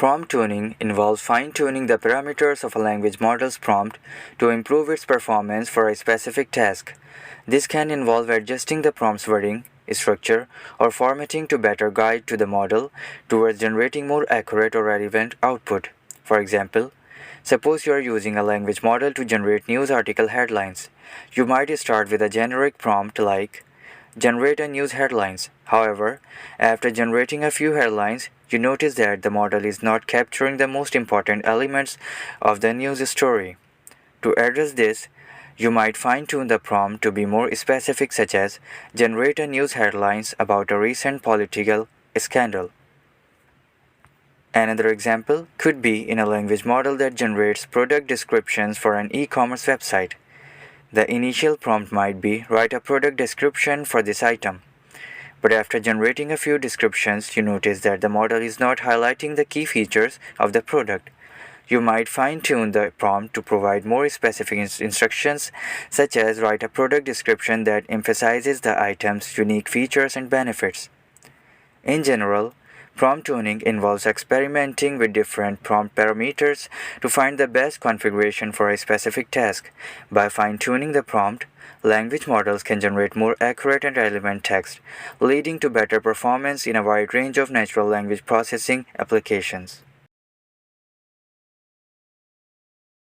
Prompt tuning involves fine-tuning the parameters of a language model's prompt to improve its performance for a specific task. This can involve adjusting the prompt's wording, structure, or formatting to better guide to the model towards generating more accurate or relevant output. For example, suppose you are using a language model to generate news article headlines. You might start with a generic prompt like generate a news headlines. However, after generating a few headlines, you notice that the model is not capturing the most important elements of the news story. To address this, you might fine-tune the prompt to be more specific, such as generate a news headlines about a recent political scandal. Another example could be in a language model that generates product descriptions for an e-commerce website. The initial prompt might be write a product description for this item. But after generating a few descriptions, you notice that the model is not highlighting the key features of the product. You might fine-tune the prompt to provide more specific instructions, such as write a product description that emphasizes the item's unique features and benefits. In general, prompt tuning involves experimenting with different prompt parameters to find the best configuration for a specific task. By fine-tuning the prompt, language models can generate more accurate and relevant text, leading to better performance in a wide range of natural language processing applications.